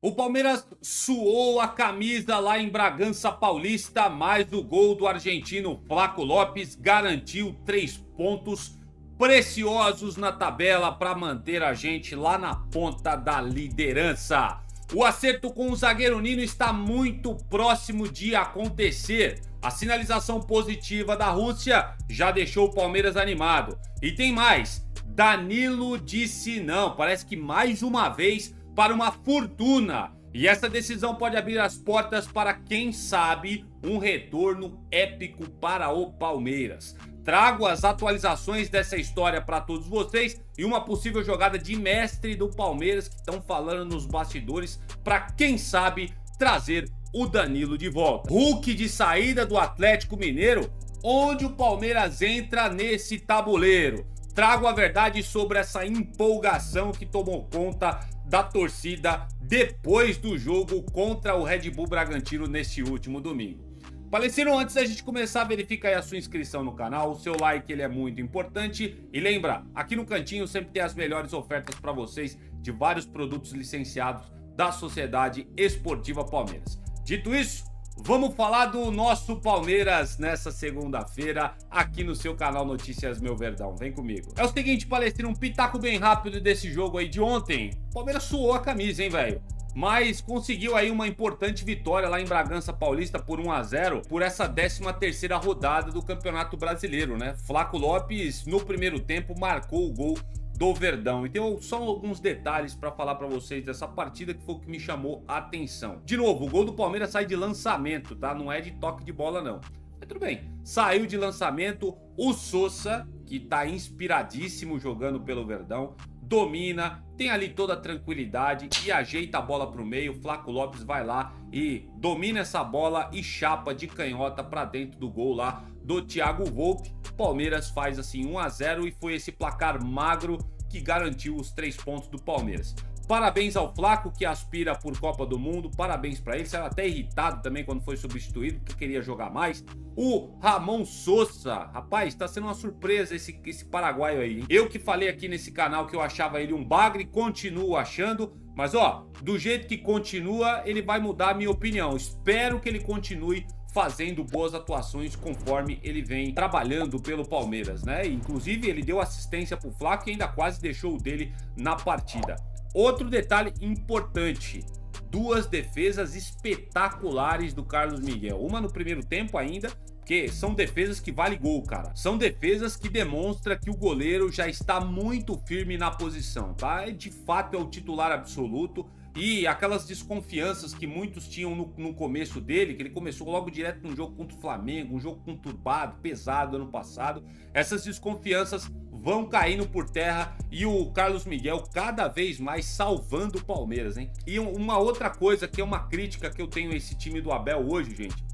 O Palmeiras suou a camisa lá em Bragança Paulista, mas o gol do argentino Flaco Lopes garantiu 3 pontos preciosos na tabela para manter a gente lá na ponta da liderança. O acerto com o zagueiro Nino está muito próximo de acontecer. A sinalização positiva da Rússia já deixou o Palmeiras animado. E tem mais, Danilo disse não, parece que mais uma vez para uma fortuna. E essa decisão pode abrir as portas para, quem sabe, um retorno épico para o Palmeiras. Trago as atualizações dessa história para todos vocês e uma possível jogada de mestre do Palmeiras que estão falando nos bastidores para, quem sabe, trazer o Danilo de volta. Hulk de saída do Atlético Mineiro, onde o Palmeiras entra nesse tabuleiro. Trago a verdade sobre essa empolgação que tomou conta da torcida depois do jogo contra o Red Bull Bragantino neste último domingo. Palestino, antes da gente começar, verifica aí a sua inscrição no canal, o seu like ele é muito importante. E lembra, aqui no cantinho sempre tem as melhores ofertas para vocês de vários produtos licenciados da Sociedade Esportiva Palmeiras. Dito isso, vamos falar do nosso Palmeiras nessa segunda-feira aqui no seu canal Notícias Meu Verdão. Vem comigo. É o seguinte, Palestino, um pitaco bem rápido desse jogo aí de ontem. O Palmeiras suou a camisa, hein, velho? Mas conseguiu aí uma importante vitória lá em Bragança Paulista por 1-0 por essa 13ª rodada do Campeonato Brasileiro, né? Flaco Lopes no primeiro tempo marcou o gol do Verdão. Então só alguns detalhes para falar para vocês dessa partida que foi o que me chamou a atenção. De novo, o gol do Palmeiras sai de lançamento, tá? Não é de toque de bola não. Mas tudo bem, saiu de lançamento, o Sosa, que tá inspiradíssimo jogando pelo Verdão, domina, tem ali toda a tranquilidade e ajeita a bola para o meio. Flaco Lopes vai lá e domina essa bola e chapa de canhota para dentro do gol lá do Thiago Volpi. Palmeiras faz assim 1-0 e foi esse placar magro que garantiu os 3 pontos do Palmeiras. Parabéns ao Flaco, que aspira por Copa do Mundo, parabéns para ele. Saiu até irritado também quando foi substituído, porque queria jogar mais. O Ramon Sosa, rapaz, tá sendo uma surpresa esse paraguaio aí, hein? Eu que falei aqui nesse canal que eu achava ele um bagre, continuo achando. Mas ó, do jeito que continua, ele vai mudar a minha opinião. Espero que ele continue fazendo boas atuações conforme ele vem trabalhando pelo Palmeiras, né? Inclusive ele deu assistência pro Flaco e ainda quase deixou o dele na partida. Outro detalhe importante, 2 defesas espetaculares do Carlos Miguel. Uma no primeiro tempo ainda, porque são defesas que vale gol, cara. São defesas que demonstram que o goleiro já está muito firme na posição, tá? De fato é o titular absoluto. E aquelas desconfianças que muitos tinham no começo dele, que ele começou logo direto num jogo contra o Flamengo, um jogo conturbado, pesado ano passado, essas desconfianças vão caindo por terra e o Carlos Miguel cada vez mais salvando o Palmeiras, hein? E uma outra coisa que é uma crítica que eu tenho a esse time do Abel hoje, gente,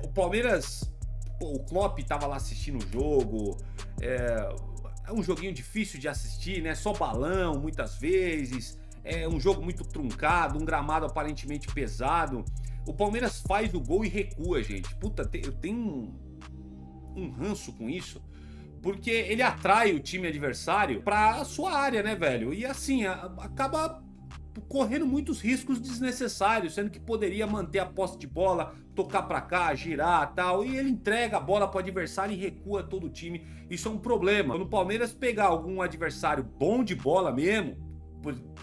o Palmeiras, o Klopp tava lá assistindo o jogo, é um joguinho difícil de assistir, né? Só balão muitas vezes. É um jogo muito truncado, um gramado aparentemente pesado. O Palmeiras faz o gol e recua, gente. Puta, eu tenho um ranço com isso. Porque ele atrai o time adversário pra sua área, né, velho? E assim, acaba correndo muitos riscos desnecessários, sendo que poderia manter a posse de bola, tocar pra cá, girar e tal. E ele entrega a bola pro adversário e recua todo o time. Isso é um problema. Quando o Palmeiras pegar algum adversário bom de bola mesmo,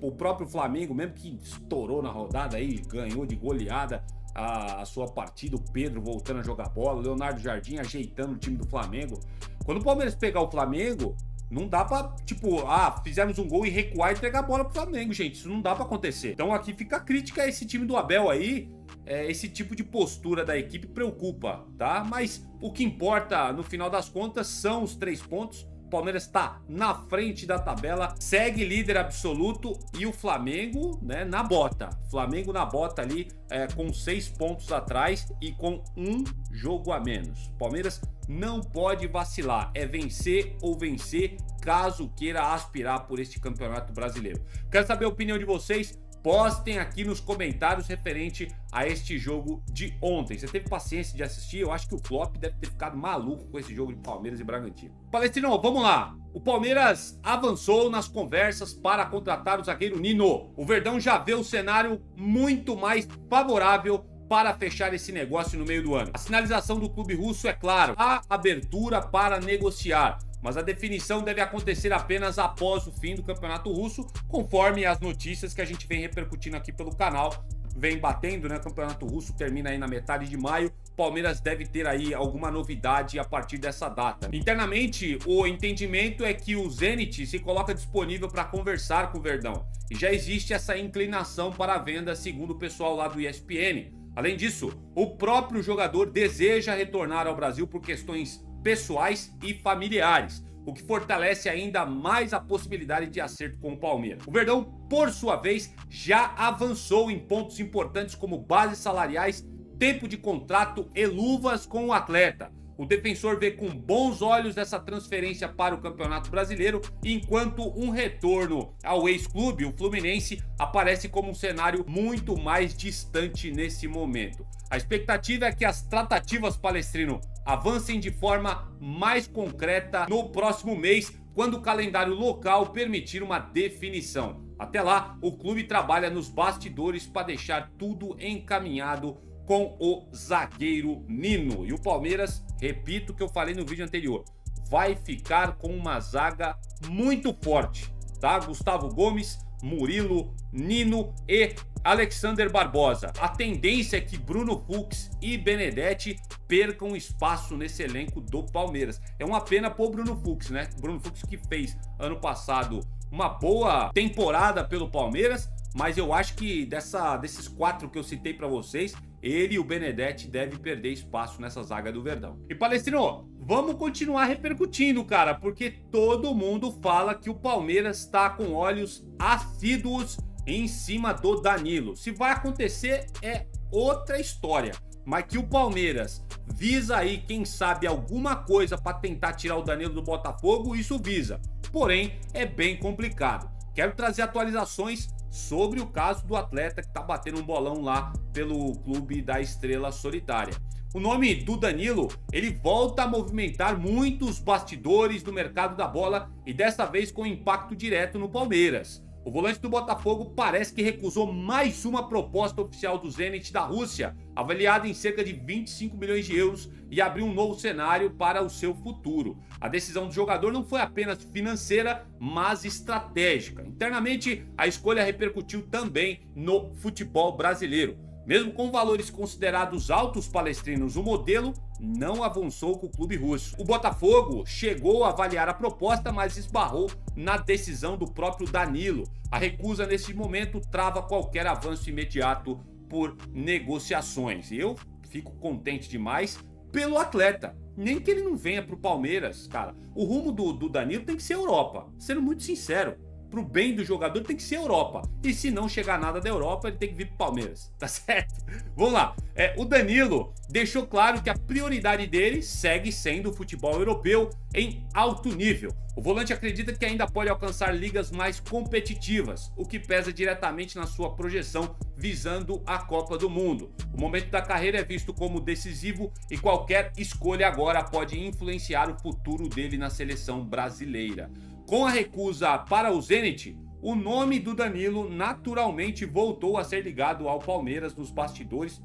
o próprio Flamengo mesmo, que estourou na rodada aí, ganhou de goleada a sua partida, o Pedro voltando a jogar bola, o Leonardo Jardim ajeitando o time do Flamengo. Quando o Palmeiras pegar o Flamengo, não dá pra, tipo, fizemos um gol e recuar e entregar a bola pro Flamengo, gente. Isso não dá pra acontecer. Então aqui fica a crítica a esse time do Abel aí. Esse tipo de postura da equipe preocupa, tá? Mas o que importa, no final das contas, são os 3 pontos. O Palmeiras está na frente da tabela, segue líder absoluto e o Flamengo, né, na bota. Flamengo na bota ali, com 6 pontos atrás e com um jogo a menos. O Palmeiras não pode vacilar, é vencer ou vencer caso queira aspirar por este Campeonato Brasileiro. Quero saber a opinião de vocês. Postem aqui nos comentários referente a este jogo de ontem. Você teve paciência de assistir? Eu acho que o Klopp deve ter ficado maluco com esse jogo de Palmeiras e Bragantino. Palestrino, vamos lá. O Palmeiras avançou nas conversas para contratar o zagueiro Nino. O Verdão já vê o cenário muito mais favorável para fechar esse negócio no meio do ano. A sinalização do clube russo é claro, há abertura para negociar, mas a definição deve acontecer apenas após o fim do campeonato russo, conforme as notícias que a gente vem repercutindo aqui pelo canal, vem batendo, né? O campeonato russo termina aí na metade de maio. Palmeiras deve ter aí alguma novidade a partir dessa data. Internamente, o entendimento é que o Zenit se coloca disponível para conversar com o Verdão. E já existe essa inclinação para a venda, segundo o pessoal lá do ESPN. Além disso, o próprio jogador deseja retornar ao Brasil por questões pessoais e familiares, o que fortalece ainda mais a possibilidade de acerto com o Palmeiras. O Verdão, por sua vez, já avançou em pontos importantes como bases salariais, tempo de contrato e luvas com o atleta. O defensor vê com bons olhos essa transferência para o Campeonato Brasileiro, enquanto um retorno ao ex-clube, o Fluminense, aparece como um cenário muito mais distante nesse momento. A expectativa é que as tratativas, Palestrino, avancem de forma mais concreta no próximo mês, quando o calendário local permitir uma definição. Até lá, o clube trabalha nos bastidores para deixar tudo encaminhado com o zagueiro Nino. E o Palmeiras, repito o que eu falei no vídeo anterior, vai ficar com uma zaga muito forte, tá? Gustavo Gomes, Murilo, Nino e Alexander Barbosa. A tendência é que Bruno Fux e Benedetti percam espaço nesse elenco do Palmeiras. É uma pena pro Bruno Fux, né? Bruno Fux que fez ano passado uma boa temporada pelo Palmeiras, mas eu acho que desses 4 que eu citei para vocês, ele e o Benedetti devem perder espaço nessa zaga do Verdão. E Palestrino, vamos continuar repercutindo, cara, porque todo mundo fala que o Palmeiras está com olhos assíduos em cima do Danilo. Se vai acontecer é outra história, mas que o Palmeiras visa aí, quem sabe, alguma coisa para tentar tirar o Danilo do Botafogo, isso visa. Porém, é bem complicado. Quero trazer atualizações sobre o caso do atleta que tá batendo um bolão lá pelo clube da Estrela Solitária. O nome do Danilo, ele volta a movimentar muitos bastidores do mercado da bola e dessa vez com impacto direto no Palmeiras. O volante do Botafogo parece que recusou mais uma proposta oficial do Zenit da Rússia, avaliada em cerca de 25 milhões de euros, e abriu um novo cenário para o seu futuro. A decisão do jogador não foi apenas financeira, mas estratégica. Internamente, a escolha repercutiu também no futebol brasileiro. Mesmo com valores considerados altos, Palestrinos, o modelo não avançou com o clube russo. O Botafogo chegou a avaliar a proposta, mas esbarrou na decisão do próprio Danilo. A recusa nesse momento trava qualquer avanço imediato por negociações. E eu fico contente demais pelo atleta. Nem que ele não venha pro Palmeiras, cara. O rumo do Danilo tem que ser Europa, sendo muito sincero. Pro bem do jogador tem que ser Europa. E se não chegar nada da Europa, ele tem que vir pro Palmeiras, tá certo? Vamos lá. O Danilo deixou claro que a prioridade dele segue sendo o futebol europeu em alto nível. O volante acredita que ainda pode alcançar ligas mais competitivas, o que pesa diretamente na sua projeção visando a Copa do Mundo. O momento da carreira é visto como decisivo e qualquer escolha agora pode influenciar o futuro dele na seleção brasileira. Com a recusa para o Zenit, o nome do Danilo naturalmente voltou a ser ligado ao Palmeiras nos bastidores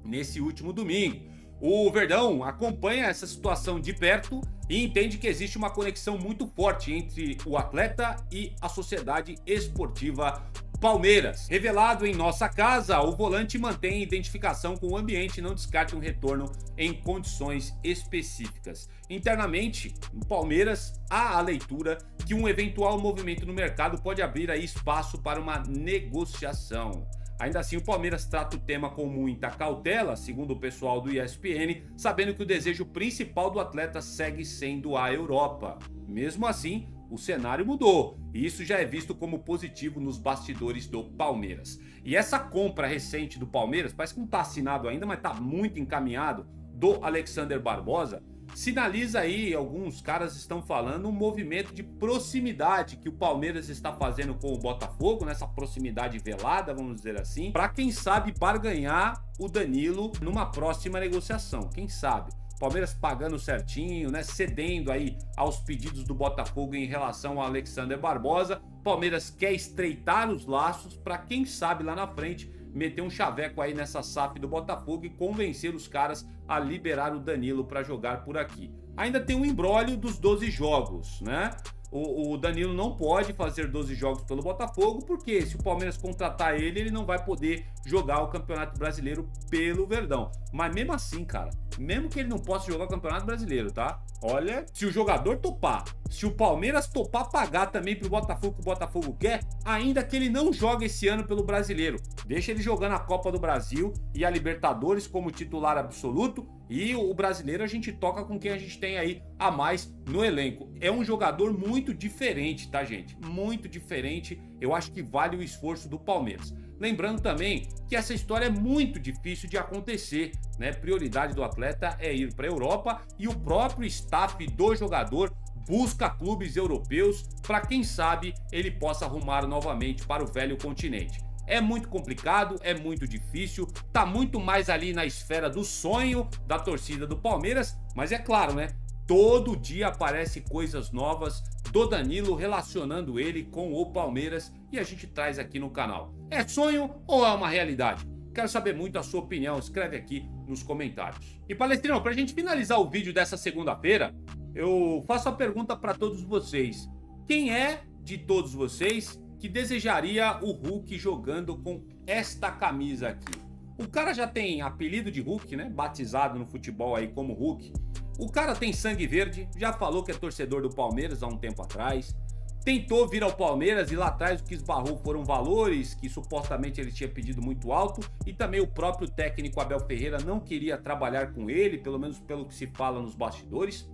nesse último domingo. O Verdão acompanha essa situação de perto e entende que existe uma conexão muito forte entre o atleta e a Sociedade Esportiva Palmeiras. Revelado em nossa casa, o volante mantém identificação com o ambiente e não descarta um retorno em condições específicas. Internamente, no Palmeiras, há a leitura que um eventual movimento no mercado pode abrir aí espaço para uma negociação. Ainda assim, o Palmeiras trata o tema com muita cautela, segundo o pessoal do ESPN, sabendo que o desejo principal do atleta segue sendo a Europa. Mesmo assim, o cenário mudou, e isso já é visto como positivo nos bastidores do Palmeiras. E essa compra recente do Palmeiras, parece que não está assinado ainda, mas está muito encaminhado, do Alexander Barbosa, sinaliza aí, alguns caras estão falando, um movimento de proximidade que o Palmeiras está fazendo com o Botafogo, nessa proximidade velada, vamos dizer assim, para quem sabe barganhar o Danilo numa próxima negociação, quem sabe. O Palmeiras pagando certinho, né? Cedendo aí aos pedidos do Botafogo em relação ao Alexander Barbosa. Palmeiras quer estreitar os laços para quem sabe lá na frente meter um chaveco aí nessa SAF do Botafogo e convencer os caras a liberar o Danilo para jogar por aqui. Ainda tem um imbróglio dos 12 jogos, né? O Danilo não pode fazer 12 jogos pelo Botafogo, porque se o Palmeiras contratar ele, ele não vai poder jogar o Campeonato Brasileiro pelo Verdão. Mas mesmo assim, cara, mesmo que ele não possa jogar o Campeonato Brasileiro, tá? Olha, se o jogador topar, se o Palmeiras topar pagar também pro Botafogo que o Botafogo quer, ainda que ele não jogue esse ano pelo Brasileiro, deixa ele jogando a Copa do Brasil e a Libertadores como titular absoluto, e o Brasileiro a gente toca com quem a gente tem aí a mais no elenco. É um jogador muito diferente, tá, gente? Muito diferente. Eu acho que vale o esforço do Palmeiras. Lembrando também que essa história é muito difícil de acontecer, né? Prioridade do atleta é ir para a Europa e o próprio staff do jogador busca clubes europeus para quem sabe ele possa arrumar novamente para o velho continente. É muito complicado, é muito difícil, tá muito mais ali na esfera do sonho da torcida do Palmeiras, mas é claro, né? Todo dia aparece coisas novas do Danilo relacionando ele com o Palmeiras e a gente traz aqui no canal. É sonho ou é uma realidade? Quero saber muito a sua opinião, escreve aqui nos comentários. E Palestrino, pra gente finalizar o vídeo dessa segunda-feira, eu faço a pergunta para todos vocês. Quem é de todos vocês que desejaria o Hulk jogando com esta camisa aqui? O cara já tem apelido de Hulk, né? Batizado no futebol aí como Hulk. O cara tem sangue verde, já falou que é torcedor do Palmeiras há um tempo atrás. Tentou vir ao Palmeiras e lá atrás o que esbarrou foram valores que supostamente ele tinha pedido muito alto. E também o próprio técnico Abel Ferreira não queria trabalhar com ele, pelo menos pelo que se fala nos bastidores.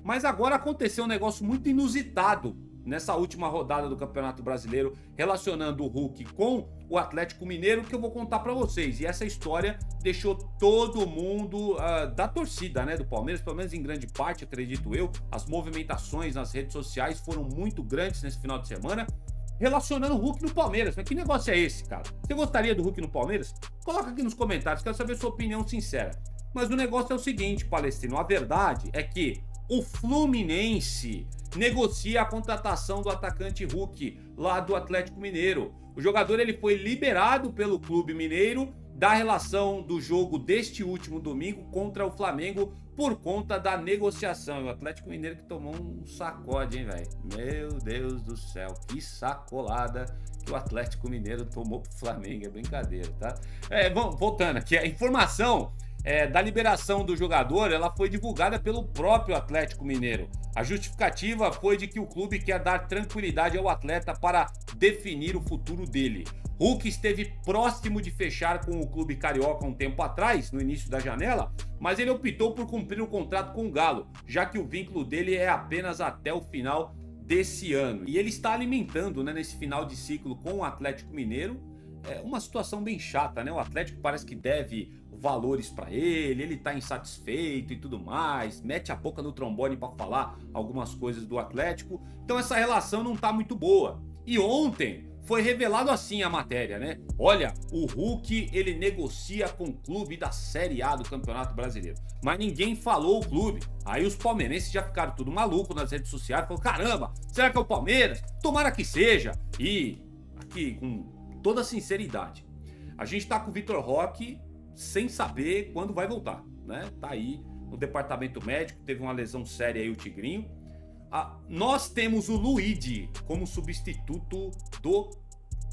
Mas agora aconteceu um negócio muito inusitado nessa última rodada do Campeonato Brasileiro, relacionando o Hulk com o Atlético Mineiro, que eu vou contar para vocês. E essa história deixou todo mundo da torcida, né, do Palmeiras, pelo menos em grande parte, acredito eu. As movimentações nas redes sociais foram muito grandes nesse final de semana, relacionando o Hulk no Palmeiras. Mas que negócio é esse, cara? Você gostaria do Hulk no Palmeiras? Coloca aqui nos comentários, quero saber sua opinião sincera. Mas o negócio é o seguinte, Palestrino, a verdade é que o Fluminense negocia a contratação do atacante Hulk lá do Atlético Mineiro. O jogador ele foi liberado pelo clube mineiro da relação do jogo deste último domingo contra o Flamengo por conta da negociação. E o Atlético Mineiro que tomou um sacode, hein, velho? Meu Deus do céu, que sacolada que o Atlético Mineiro tomou pro Flamengo, é brincadeira, tá? Vamos voltando aqui, a informação da liberação do jogador, ela foi divulgada pelo próprio Atlético Mineiro. A justificativa foi de que o clube quer dar tranquilidade ao atleta para definir o futuro dele. Hulk esteve próximo de fechar com o clube carioca um tempo atrás, no início da janela, mas ele optou por cumprir o contrato com o Galo, já que o vínculo dele é apenas até o final desse ano. E ele está alimentando, né, nesse final de ciclo com o Atlético Mineiro, uma situação bem chata, né? O Atlético parece que deve valores para ele tá insatisfeito e tudo mais, mete a boca no trombone para falar algumas coisas do Atlético. Então essa relação não tá muito boa. E ontem foi revelado assim a matéria, né? Olha, o Hulk ele negocia com o clube da Série A do Campeonato Brasileiro, mas ninguém falou o clube. Aí os palmeirenses já ficaram tudo maluco nas redes sociais, falaram, caramba, será que é o Palmeiras? Tomara que seja. E aqui com toda sinceridade, a gente tá com o Vitor Roque sem saber quando vai voltar, né? Tá aí no departamento médico, teve uma lesão séria aí o Tigrinho. Nós temos o Luigi como substituto do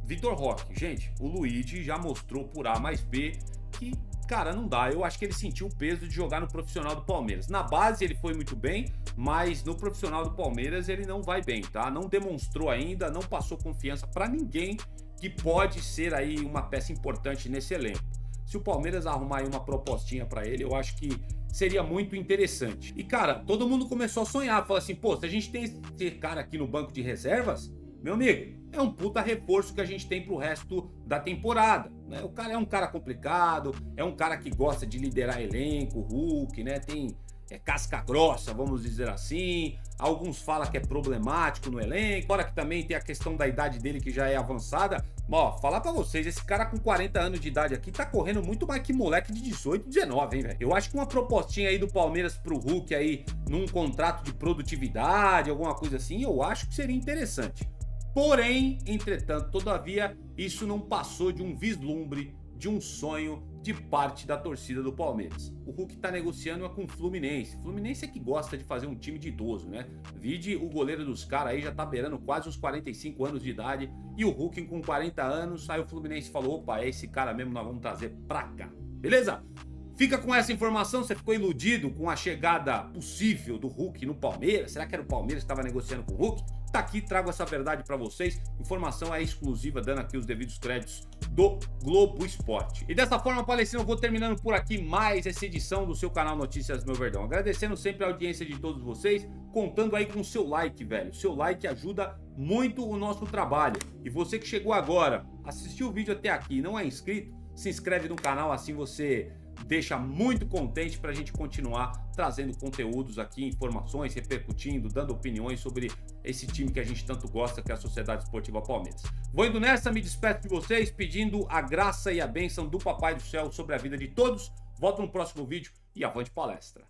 Vitor Roque. Gente, o Luigi já mostrou por A mais B que, cara, não dá. Eu acho que ele sentiu o peso de jogar no profissional do Palmeiras. Na base ele foi muito bem, mas no profissional do Palmeiras ele não vai bem, tá? Não demonstrou ainda, não passou confiança pra ninguém que pode ser aí uma peça importante nesse elenco. Se o Palmeiras arrumar aí uma propostinha pra ele, eu acho que seria muito interessante. E cara, todo mundo começou a sonhar, falou assim, pô, se a gente tem esse cara aqui no banco de reservas, meu amigo, é um puta reforço que a gente tem pro resto da temporada, né? O cara é um cara complicado, é um cara que gosta de liderar elenco, Hulk, né? Tem casca grossa, vamos dizer assim. Alguns falam que é problemático no elenco, fora que também tem a questão da idade dele que já é avançada, Ó, falar pra vocês, esse cara com 40 anos de idade aqui tá correndo muito mais que moleque de 18, 19, hein, velho? Eu acho que uma propostinha aí do Palmeiras pro Hulk aí, num contrato de produtividade, alguma coisa assim, eu acho que seria interessante. Porém, entretanto, todavia, isso não passou de um vislumbre, de um sonho de parte da torcida do Palmeiras. O Hulk tá negociando com o Fluminense. Fluminense é que gosta de fazer um time de idoso, né? Vide, o goleiro dos caras aí já tá beirando quase os 45 anos de idade e o Hulk com 40 anos. Aí o Fluminense falou, opa, é esse cara mesmo, nós vamos trazer pra cá. Beleza? Fica com essa informação, você ficou iludido com a chegada possível do Hulk no Palmeiras? Será que era o Palmeiras que estava negociando com o Hulk? Tá aqui, trago essa verdade pra vocês. Informação é exclusiva, dando aqui os devidos créditos do Globo Esporte. E dessa forma, Palestino, eu vou terminando por aqui mais essa edição do seu canal Notícias Meu Verdão. Agradecendo sempre a audiência de todos vocês, contando aí com o seu like, velho. O seu like ajuda muito o nosso trabalho. E você que chegou agora, assistiu o vídeo até aqui e não é inscrito, se inscreve no canal, assim você deixa muito contente pra gente continuar trazendo conteúdos aqui, informações, repercutindo, dando opiniões sobre esse time que a gente tanto gosta, que é a Sociedade Esportiva Palmeiras. Vou indo nessa, me despeço de vocês, pedindo a graça e a bênção do Papai do Céu sobre a vida de todos. Volto no próximo vídeo e avante palestra.